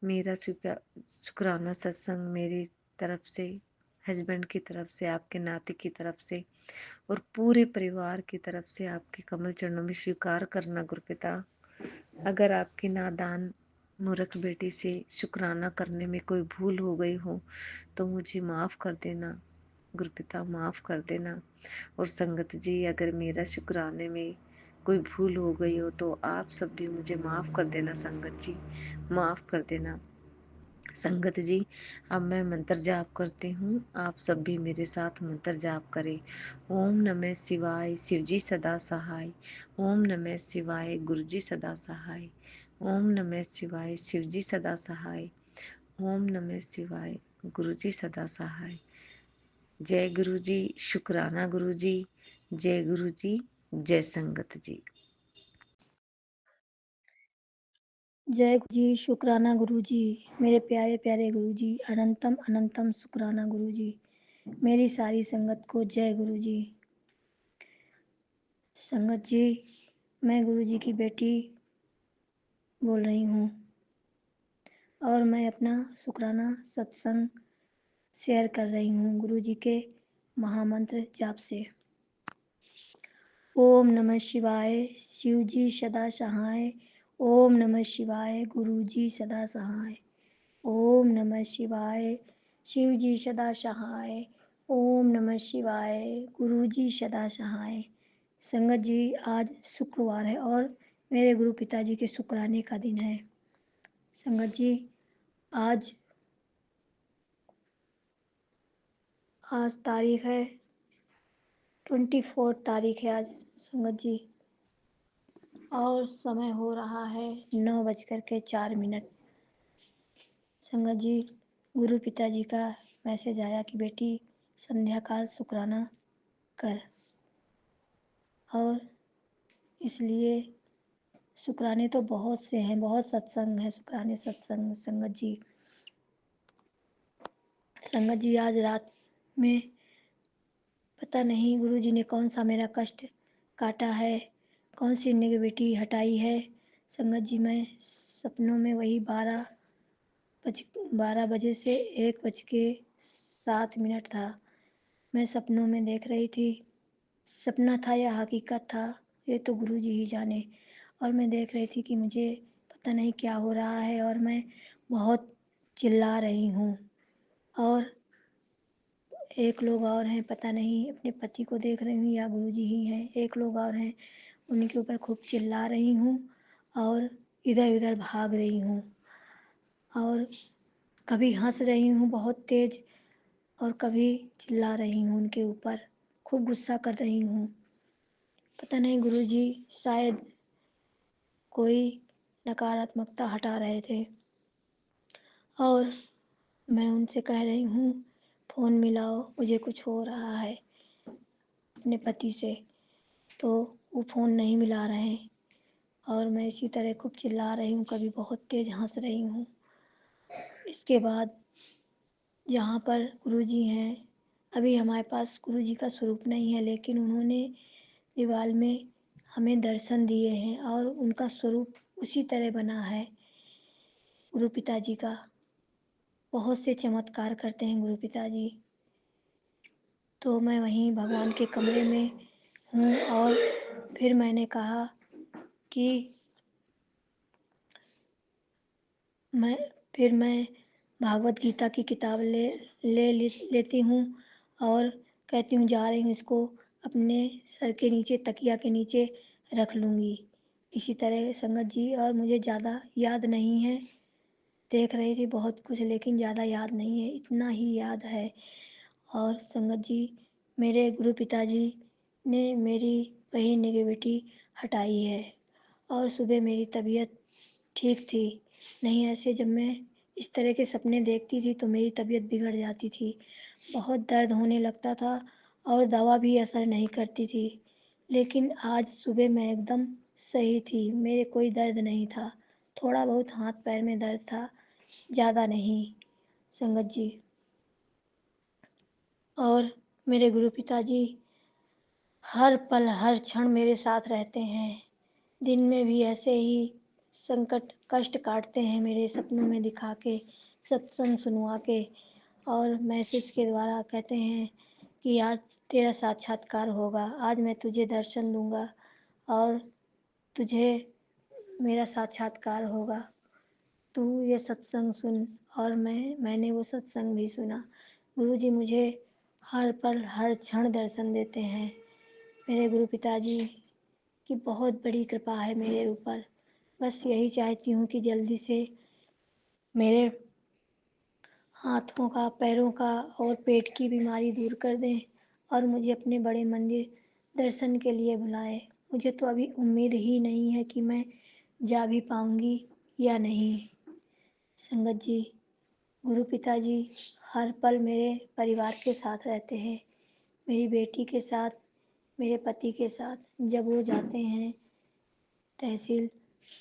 B: मेरा शुक्राना सत्संग मेरी तरफ से, हस्बैंड की तरफ से, आपके नाती की तरफ से और पूरे परिवार की तरफ से आपके कमल चरणों में स्वीकार करना गुरपिता। अगर आपकी नादान मूर्ख बेटी से शुक्राना करने में कोई भूल हो गई हो तो मुझे माफ़ कर देना गुरपिता, माफ़ कर देना। और संगत जी, अगर मेरा शुक्राने में कोई भूल हो गई हो तो आप सब भी मुझे माफ़ कर देना संगत जी, माफ़ कर देना। संगत जी, अब मैं मंत्र जाप करती हूँ, आप सब भी मेरे साथ मंत्र जाप करें। ओम नमः शिवाय, शिवजी सदा सहाय। ओम नमः शिवाय, गुरुजी सदा सहाय। ओम नमः शिवाय, शिवजी सदा सहाय। ओम नमः शिवाय, गुरुजी सदा सहाय। जय गुरु जी, शुक्राना गुरु जी, जय गुरु जी, जय संगत जी।
C: जय गुरु जी, शुक्राना गुरु जी, मेरे प्यारे प्यारे गुरु जी, अनंतम अनंतम शुक्राना गुरु जी, मेरी सारी संगत को जय गुरु जी। संगत जी, मैं गुरु जी की बेटी बोल रही हूँ और मैं अपना शुक्राना सत्संग शेयर कर रही हूँ गुरु जी के महामंत्र जाप से। ओम नमः शिवाय, शिव जी सदा सहाय। ओम नमः शिवाय, गुरु जी सदा सहाय। ओम नमः शिवाय, शिव जी सदा सहाय। ओम नमः शिवाय, गुरु जी सदा सहाय। संगत जी, आज शुक्रवार है और मेरे गुरु पिताजी के शुक्राने का दिन है। संगत जी, आज आज तारीख है 24 तारीख है आज संगत जी, और समय हो रहा है 9:04। संगत जी, गुरु पिताजी का मैसेज आया कि बेटी संध्या काल शुक्राना कर, और इसलिए शुक्राने तो बहुत से हैं, बहुत सत्संग है, शुक्राने सत्संग। संगत जी आज रात में पता नहीं गुरु जी ने कौन सा मेरा कष्ट काटा है, कौन सी नेगेटिविटी हटाई है। संगत जी, मैं सपनों में वही 12 बजे से 1 बज के 7 मिनट था। मैं सपनों में देख रही थी, सपना था या हकीकत था, ये तो गुरुजी ही जाने। और मैं देख रही थी कि मुझे पता नहीं क्या हो रहा है और मैं बहुत चिल्ला रही हूँ। और एक लोग और हैं, पता नहीं अपने पति को देख रही हूँ या गुरुजी ही हैं, एक लोग और हैं, उनके ऊपर खूब चिल्ला रही हूँ और इधर-उधर भाग रही हूँ और कभी हँस रही हूँ बहुत तेज़ और कभी चिल्ला रही हूँ उनके ऊपर, खूब गुस्सा कर रही हूँ। पता नहीं गुरुजी शायद कोई नकारात्मकता हटा रहे थे और मैं उनसे कह रही हूँ, फ़ोन मिलाओ, मुझे कुछ हो रहा है अपने पति से। तो वो फ़ोन नहीं मिला रहे हैं और मैं इसी तरह खूब चिल्ला रही हूँ, कभी बहुत तेज़ हँस रही हूँ। इसके बाद जहाँ पर गुरुजी हैं, अभी हमारे पास गुरुजी का स्वरूप नहीं है, लेकिन उन्होंने दीवार में हमें दर्शन दिए हैं और उनका स्वरूप उसी तरह बना है गुरु पिताजी का। बहुत से चमत्कार करते हैं गुरु पिताजी। तो मैं वहीं भगवान के कमरे में हूँ और फिर मैंने कहा कि मैं मैं भागवत गीता की किताब लेती हूँ और कहती हूँ जा रही हूँ इसको अपने सर के नीचे तकिया के नीचे रख लूँगी। इसी तरह संगत जी, और मुझे ज़्यादा याद नहीं है, देख रही थी बहुत कुछ लेकिन ज़्यादा याद नहीं है, इतना ही याद है। और संगत जी, मेरे गुरु पिताजी ने मेरी वही नेगेटिविटी हटाई है और सुबह मेरी तबीयत ठीक थी। नहीं ऐसे जब मैं इस तरह के सपने देखती थी तो मेरी तबीयत बिगड़ जाती थी। बहुत दर्द होने लगता था और दवा भी असर नहीं करती थी। लेकिन आज सुबह मैं एकदम सही थी, मेरे कोई दर्द नहीं था। थोड़ा बहुत हाथ पैर में दर्द था, ज़्यादा नहीं संगत जी। और मेरे गुरु पिताजी हर पल हर क्षण मेरे साथ रहते हैं। दिन में भी ऐसे ही संकट कष्ट काटते हैं मेरे सपनों में दिखा के, सत्संग सुनवा के और मैसेज के द्वारा कहते हैं कि आज तेरा साक्षात्कार होगा, आज मैं तुझे दर्शन दूंगा और तुझे मेरा साक्षात्कार होगा, तू ये सत्संग सुन। और मैंने वो सत्संग भी सुना। गुरुजी मुझे हर पल हर क्षण दर्शन देते हैं। मेरे गुरु पिताजी की बहुत बड़ी कृपा है मेरे ऊपर। बस यही चाहती हूँ कि जल्दी से मेरे हाथों का, पैरों का और पेट की बीमारी दूर कर दें और मुझे अपने बड़े मंदिर दर्शन के लिए बुलाएं। मुझे तो अभी उम्मीद ही नहीं है कि मैं जा भी पाऊँगी या नहीं। संगत जी, गुरु पिताजी हर पल मेरे परिवार के साथ रहते हैं, मेरी बेटी के साथ, मेरे पति के साथ। जब वो जाते हैं तहसील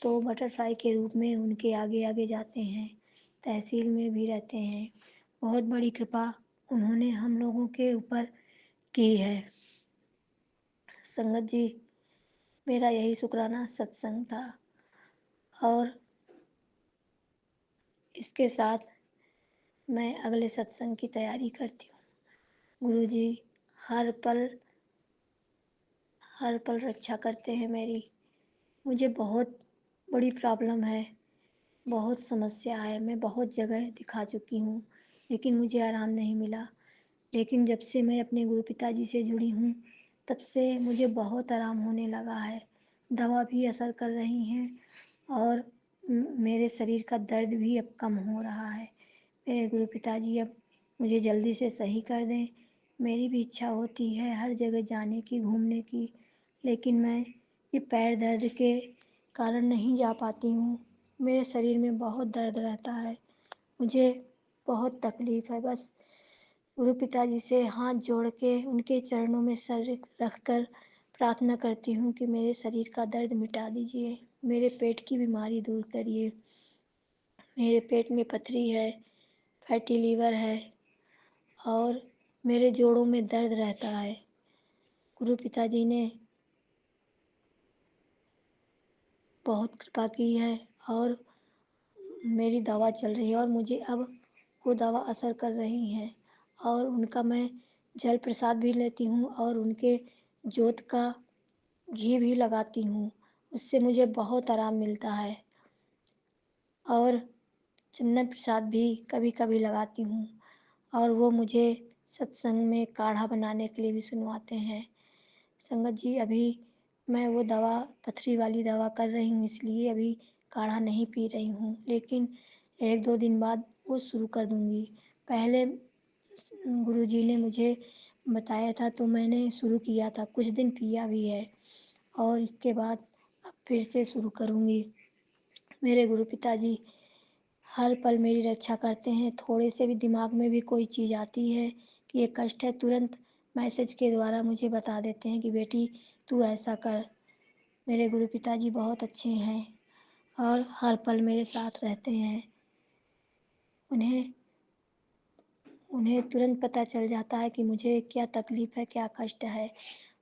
C: तो बटरफ्लाई के रूप में उनके आगे आगे जाते हैं, तहसील में भी रहते हैं। बहुत बड़ी कृपा उन्होंने हम लोगों के ऊपर की है। संगत जी, मेरा यही शुक्राना सत्संग था और इसके साथ मैं अगले सत्संग की तैयारी करती हूँ। गुरु जी हर पल रक्षा करते हैं मेरी। मुझे बहुत बड़ी प्रॉब्लम है, बहुत समस्या है, मैं बहुत जगह दिखा चुकी हूँ लेकिन मुझे आराम नहीं मिला। लेकिन जब से मैं अपने गुरु पिताजी से जुड़ी हूँ तब से मुझे बहुत आराम होने लगा है। दवा भी असर कर रही हैं और मेरे शरीर का दर्द भी अब कम हो रहा है। मेरे गुरु पिताजी अब मुझे जल्दी से सही कर दें। मेरी भी इच्छा होती है हर जगह जाने की, घूमने की, लेकिन मैं ये पैर दर्द के कारण नहीं जा पाती हूँ। मेरे शरीर में बहुत दर्द रहता है, मुझे बहुत तकलीफ़ है। बस गुरु पिताजी से हाथ जोड़ के उनके चरणों में सर रख कर प्रार्थना करती हूँ कि मेरे शरीर का दर्द मिटा दीजिए, मेरे पेट की बीमारी दूर करिए। मेरे पेट में पथरी है, फैटी लीवर है और मेरे जोड़ों में दर्द रहता है। गुरु पिताजी ने बहुत कृपा की है और मेरी दवा चल रही है और मुझे अब वो दवा असर कर रही है और उनका मैं जल प्रसाद भी लेती हूँ और उनके जोत का घी भी लगाती हूँ। उससे मुझे बहुत आराम मिलता है। और चंदन प्रसाद भी कभी कभी लगाती हूँ और वो मुझे सत्संग में काढ़ा बनाने के लिए भी सुनवाते हैं। संगत जी, अभी मैं वो दवा पथरी वाली दवा कर रही हूँ, इसलिए अभी काढ़ा नहीं पी रही हूँ, लेकिन 1-2 दिन बाद वो शुरू कर दूँगी। पहले गुरुजी ने मुझे बताया था तो मैंने शुरू किया था, कुछ दिन पिया भी है और इसके बाद अब फिर से शुरू करूँगी। मेरे गुरु पिताजी हर पल मेरी रक्षा करते हैं। थोड़े से भी दिमाग में भी कोई चीज़ आती है कि ये कष्ट है, तुरंत मैसेज के द्वारा मुझे बता देते हैं कि बेटी तू ऐसा कर। मेरे गुरु पिताजी बहुत अच्छे हैं और हर पल मेरे साथ रहते हैं। उन्हें उन्हें तुरंत पता चल जाता है कि मुझे क्या तकलीफ़ है, क्या कष्ट है।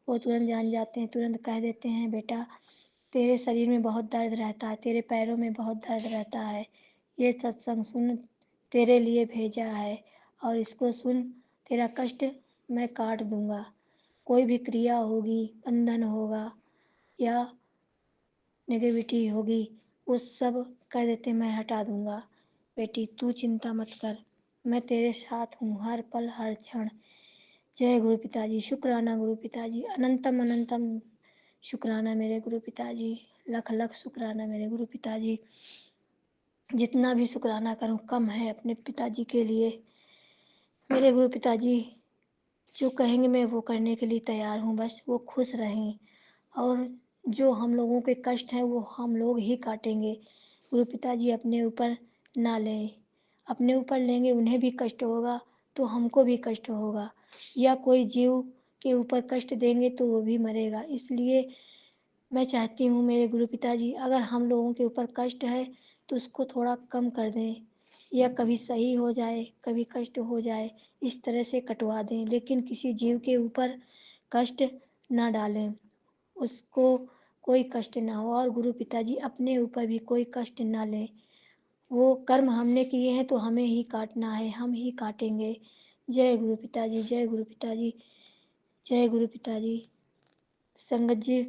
C: वो तुरंत जान जाते हैं, तुरंत कह देते हैं बेटा तेरे शरीर में बहुत दर्द रहता है, तेरे पैरों में बहुत दर्द रहता है। ये सत्संग सुन, तेरे लिए भेजा है और इसको सुन, तेरा कष्ट मैं काट दूँगा। कोई भी क्रिया होगी, बंधन होगा या नेगेटिविटी होगी, वो सब कह देते मैं हटा दूँगा। बेटी तू चिंता मत कर, मैं तेरे साथ हूँ हर पल हर क्षण। जय गुरु पिताजी, शुक्राना गुरु पिताजी, अनंतम अनंतम शुक्राना मेरे गुरु पिताजी, लख लख शुक्राना मेरे गुरु पिताजी। जितना भी शुक्राना करूँ कम है अपने पिताजी के लिए। मेरे गुरु पिताजी जो कहेंगे मैं वो करने के लिए तैयार हूँ, बस वो खुश रहें और जो हम लोगों के कष्ट हैं वो हम लोग ही काटेंगे। गुरु पिताजी अपने ऊपर ना लें, अपने ऊपर लेंगे उन्हें भी कष्ट होगा तो हमको भी कष्ट होगा, या कोई जीव के ऊपर कष्ट देंगे तो वो भी मरेगा। इसलिए मैं चाहती हूँ मेरे गुरु पिताजी अगर हम लोगों के ऊपर कष्ट है तो उसको थोड़ा कम कर दें, या कभी सही हो जाए कभी कष्ट हो जाए, इस तरह से कटवा दें, लेकिन किसी जीव के ऊपर कष्ट ना डालें, उसको कोई कष्ट ना हो। और गुरु पिताजी अपने ऊपर भी कोई कष्ट ना लें। वो कर्म हमने किए हैं तो हमें ही काटना है, हम ही काटेंगे। जय गुरु पिताजी, जय गुरु पिताजी, जय गुरु पिताजी। संगत जी,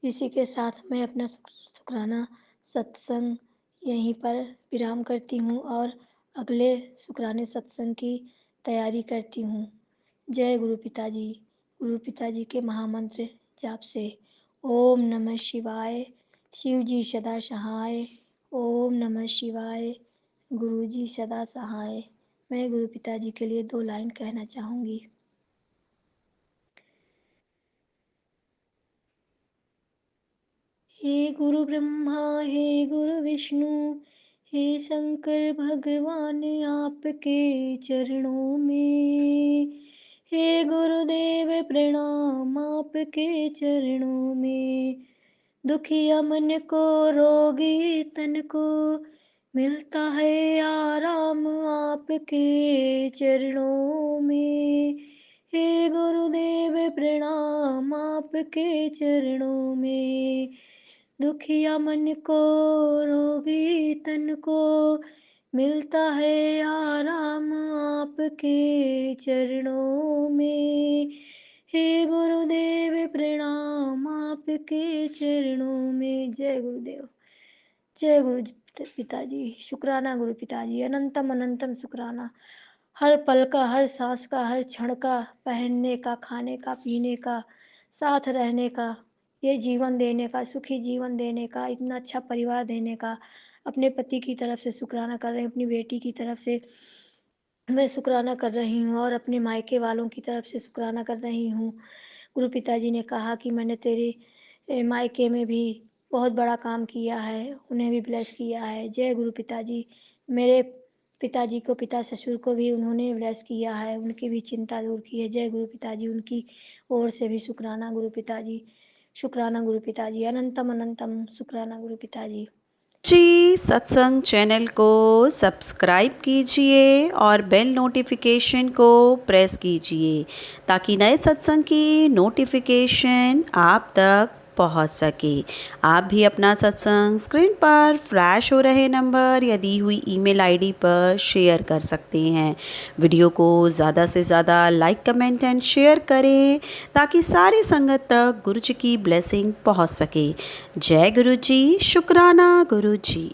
C: इसी के साथ मैं अपना शुक्राना सत्संग यहीं पर विराम करती हूँ और अगले शुक्राने सत्संग की तैयारी करती हूँ। जय गुरु पिताजी के महामंत्र जाप से ओम नमः शिवाय, शिव जी सदा सहाय। ओम नमः शिवाय, गुरु जी सदा सहाय। मैं गुरु पिताजी के लिए 2 लाइन कहना चाहूँगी। हे गुरु ब्रह्मा हे गुरु विष्णु हे शंकर भगवान आपके चरणों में, हे गुरुदेव प्रणाम आपके चरणों में। दुखिया मन को रोगी तन को मिलता है आराम आपके चरणों में। हे गुरुदेव प्रणाम आपके चरणों में। दुखिया मन को रोगी तन को मिलता है आराम आपके चरणों में। हे गुरुदेव प्रणाम आपके चरणों में। जय गुरुदेव, जय गुरु पिताजी, शुक्राना गुरु पिताजी, अनंतम अनंतम शुक्राना। हर पल का, हर सांस का, हर क्षण का, पहनने का, खाने का, पीने का, साथ रहने का, ये जीवन देने का, सुखी जीवन देने का, इतना अच्छा परिवार देने का, अपने पति की तरफ से शुक्राना कर रहे हैं, अपनी बेटी की तरफ से मैं शुक्राना कर रही हूँ और अपने मायके वालों की तरफ से शुक्राना कर रही हूँ। गुरु पिताजी ने कहा कि मैंने तेरे मायके में भी बहुत बड़ा काम किया है, उन्हें भी ब्लेस किया है। जय गुरु पिताजी। मेरे पिताजी को, पिता ससुर को भी उन्होंने ब्लेस किया है, उनकी भी चिंता दूर की है। जय गुरु पिताजी, उनकी ओर से भी शुक्राना गुरु पिताजी, शुक्राना गुरु पिताजी, अनंतम अनंतम शुक्राना गुरु पिताजी।
D: जी, सत्संग चैनल को सब्सक्राइब कीजिए और बेल नोटिफिकेशन को प्रेस कीजिए ताकि नए सत्संग की नोटिफिकेशन आप तक पहुंच सके। आप भी अपना सत्संग स्क्रीन पर फ्लैश हो रहे नंबर या दी हुई ईमेल आईडी पर शेयर कर सकते हैं। वीडियो को ज़्यादा से ज़्यादा लाइक, कमेंट एंड शेयर करें ताकि सारी संगत तक गुरु जी की ब्लेसिंग पहुंच सके। जय गुरु जी, शुक्राना गुरु जी।